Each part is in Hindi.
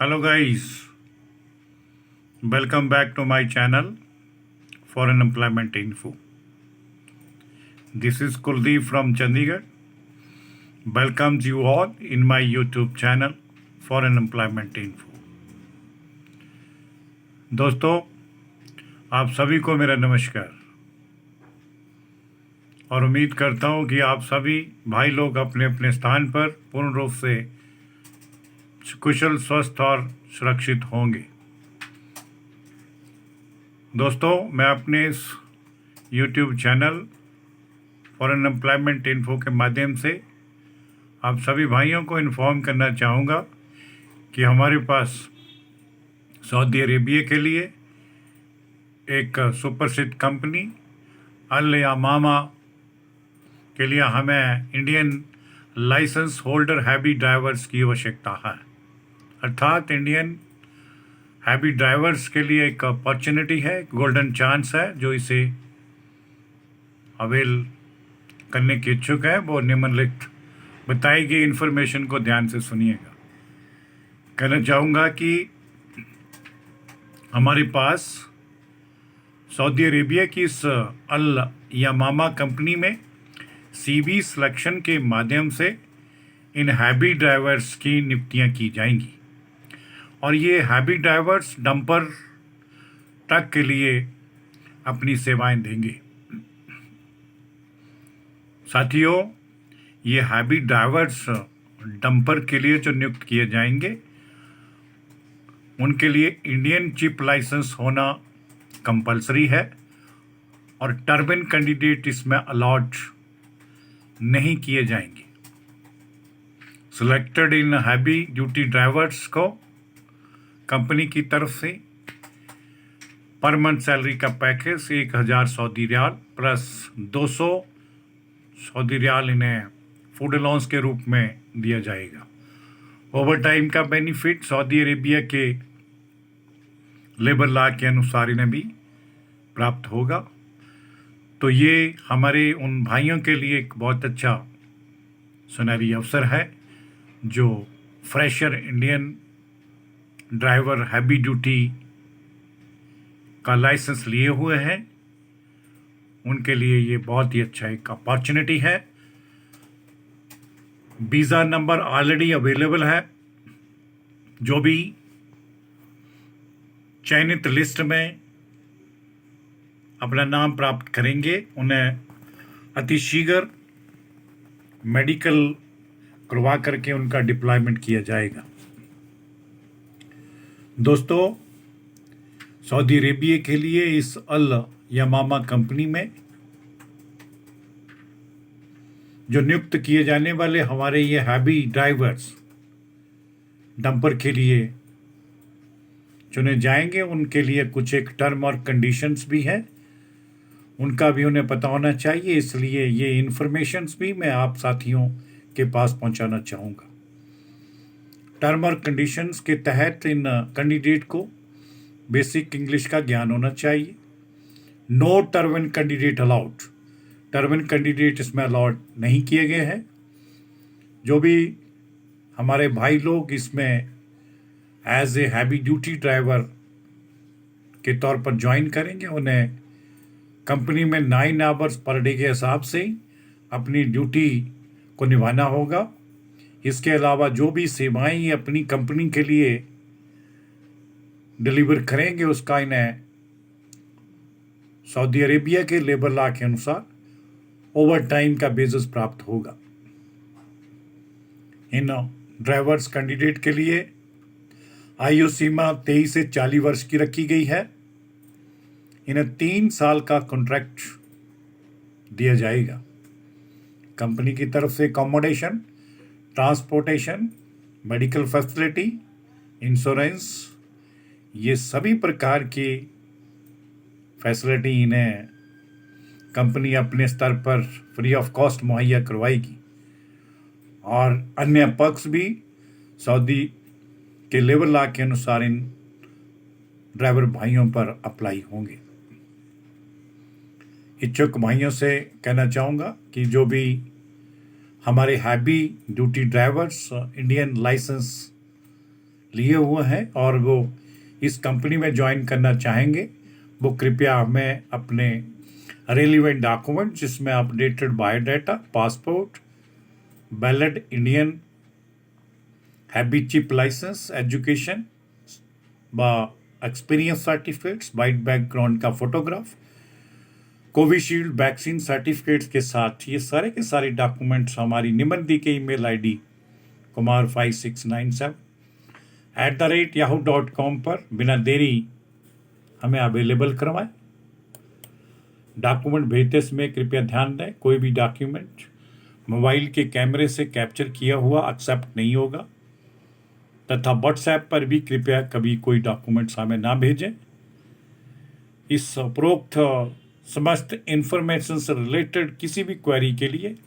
Hello guys, welcome back to my channel Foreign Employment Info. This is Kuldeep from Chandigarh. Welcomes you all in my YouTube channel Foreign Employment Info. दोस्तों, आप सभी को मेरा नमस्कार और उम्मीद करता हूँ कि आप सभी भाई लोग अपने अपने स्थान पर पूर्ण रूप से कुशल, स्वस्थ और सुरक्षित होंगे। दोस्तों, मैं अपने इस YouTube channel foreign employment info के माध्यम से आप सभी भाइयों को इन्फॉर्म करना चाहूँगा कि हमारे पास सऊदी अरेबिया के लिए एक सुप्रसिद्ध कंपनी अल यमामा के लिए हमें Indian license holder heavy drivers की आवश्यकता है। अर्थात इंडियन हैवी ड्राइवर्स के लिए एक अपॉर्चुनिटी है, एक गोल्डन चांस है। जो इसे अवेल करने के इच्छुक है वो निम्नलिखित बताई गई इन्फॉर्मेशन को ध्यान से सुनिएगा। कहना चाहूँगा कि हमारे पास सऊदी अरेबिया की इस अल यमामा कंपनी में सीवी सिलेक्शन के माध्यम से इन हैवी ड्राइवर्स की नियुक्तियां की जाएंगी और ये हैवी ड्राइवर्स डंपर ट्रक के लिए अपनी सेवाएं देंगे। साथियों, ये हैवी ड्राइवर्स डंपर के लिए जो नियुक्त किए जाएंगे उनके लिए इंडियन चिप लाइसेंस होना कंपलसरी है और टर्बिन कैंडिडेट इसमें अलॉट नहीं किए जाएंगे। सिलेक्टेड इन हैवी ड्यूटी ड्राइवर्स को कंपनी की तरफ से पर मंथ सैलरी का package 1000 Saudi riyal plus 200 Saudi riyal इन्हें फूड अलाउंस के रूप में दिया जाएगा। ओवर टाइम का बेनिफिट सऊदी अरेबिया के लेबर लॉ के अनुसार इन्हें भी प्राप्त होगा। तो ये हमारे उन भाइयों के लिए एक बहुत अच्छा सुनहरी अवसर है जो fresher Indian driver heavy duty का लाइसेंस लिए हुए हैं। उनके लिए ये बहुत ही अच्छा एक अपॉर्चुनिटी है। वीज़ा नंबर ऑलरेडी अवेलेबल है। जो भी चयनित लिस्ट में अपना नाम प्राप्त करेंगे उन्हें अतिशीघ्र मेडिकल करवा करके उनका डिप्लॉयमेंट किया जाएगा। दोस्तों, सऊदी अरेबिया के लिए इस अल यमामा कंपनी में जो नियुक्त किए जाने वाले हमारे ये हैवी ड्राइवर्स डंपर के लिए चुने जाएंगे, उनके लिए कुछ एक टर्म और कंडीशंस भी है, उनका भी उन्हें पता होना चाहिए। इसलिए ये इन्फॉर्मेशंस भी मैं आप साथियों के पास पहुंचाना चाहूँगा। टर्म और कंडीशंस के तहत इन कैंडिडेट को बेसिक इंग्लिश का ज्ञान होना चाहिए। No turbine candidate allowed, turbine candidate इसमें अलाउड नहीं किए गए हैं। जो भी हमारे भाई लोग इसमें as a heavy duty driver के तौर पर ज्वाइन करेंगे उन्हें कंपनी में 9 आवर्स पर डे के हिसाब से अपनी ड्यूटी को निभाना होगा। इसके अलावा जो भी सेवाएं अपनी कंपनी के लिए डिलीवर करेंगे उसका इन्हें सऊदी अरेबिया के लेबर लॉ के अनुसार ओवर टाइम का बेसिस प्राप्त होगा। इन ड्राइवर्स कैंडिडेट के लिए आयु सीमा 23 से 40 वर्ष की रखी गई है। इन्हें 3 साल का कॉन्ट्रैक्ट दिया जाएगा। कंपनी की तरफ से accommodation, transportation, medical facility, insurance, ये सभी प्रकार की फैसिलिटी इन्हें कंपनी अपने स्तर पर फ्री ऑफ कॉस्ट मुहैया करवाएगी और अन्य पक्ष भी सऊदी के लेबर लॉ के अनुसार इन ड्राइवर भाइयों पर अप्लाई होंगे। इच्छुक भाइयों से कहना चाहूँगा कि जो भी हमारे heavy duty drivers Indian license लिए हुए हैं और वो इस कंपनी में ज्वाइन करना चाहेंगे, वो कृपया हमें अपने रेलिवेंट डॉक्यूमेंट जिसमें updated biodata, passport, valid Indian heavy चिप लाइसेंस, एजुकेशन व एक्सपीरियंस सर्टिफिकेट्स, वाइट बैकग्राउंड का फोटोग्राफ, कोविशील्ड वैक्सीन सर्टिफिकेट्स के साथ ये सारे के सारे डॉक्यूमेंट्स हमारी निम्न दी के ईमेल आईडी kumar5697@yahoo.com पर बिना देरी हमें अवेलेबल करवाएं। डॉक्यूमेंट भेजते समय कृपया ध्यान दें, कोई भी डॉक्यूमेंट मोबाइल के कैमरे से कैप्चर किया हुआ एक्सेप्ट नहीं होगा तथा व्हाट्सएप पर भी कृपया कभी कोई डॉक्यूमेंट्स हमें ना भेजें। इस उपरोक्त समस्त इंफॉर्मेशन से रिलेटेड किसी भी क्वेरी के लिए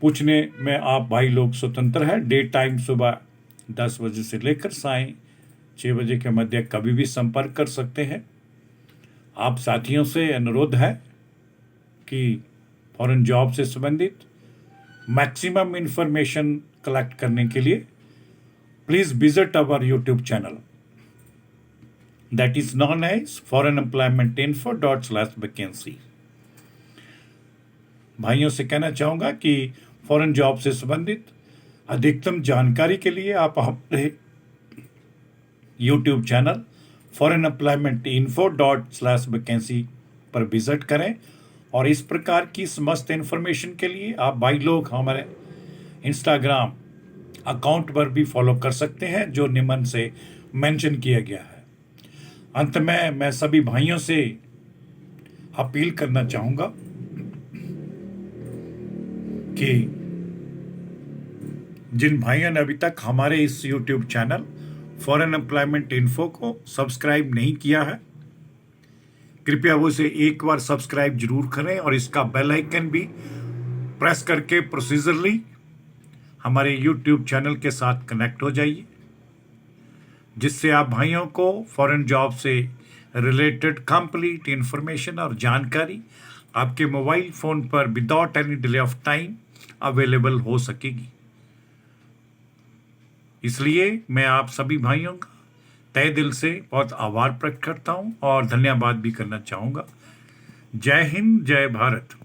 पूछने में आप भाई लोग स्वतंत्र हैं। डे टाइम सुबह 10 बजे से लेकर सायं 6 बजे के मध्य कभी भी संपर्क कर सकते हैं। आप साथियों से अनुरोध है कि फॉरेन जॉब से संबंधित मैक्सिमम इंफॉर्मेशन कलेक्ट करने के लिए please visit our YouTube channel that is known as foreignemploymentinfo.com/vacancy। भाइयों से कहना चाहूँगा कि फॉरेन जॉब से संबंधित अधिकतम जानकारी के लिए आप हमारे यूट्यूब चैनल foreignemploymentinfo.com/vacancy पर विजिट करें और इस प्रकार की समस्त इंफॉर्मेशन के लिए आप भाई लोग हमारे इंस्टाग्राम अकाउंट पर भी फॉलो कर सकते हैं जो निम्न से मेंशन किया गया है। अंत में मैं सभी भाइयों से अपील करना चाहूंगा कि जिन भाइयों ने अभी तक हमारे इस YouTube channel foreign employment info को सब्सक्राइब नहीं किया है, कृपया वो इसे एक बार सब्सक्राइब जरूर करें और इसका बेल आइकन भी प्रेस करके प्रोसीजरली हमारे YouTube चैनल के साथ कनेक्ट हो जाइए, जिससे आप भाइयों को फॉरेन जॉब से रिलेटेड कंप्लीट इंफॉर्मेशन और जानकारी आपके मोबाइल फ़ोन पर without any delay of time available हो सकेगी। इसलिए मैं आप सभी भाइयों का तहे दिल से बहुत आभार प्रकट करता हूं और धन्यवाद भी करना चाहूँगा। जय हिंद, जय भारत।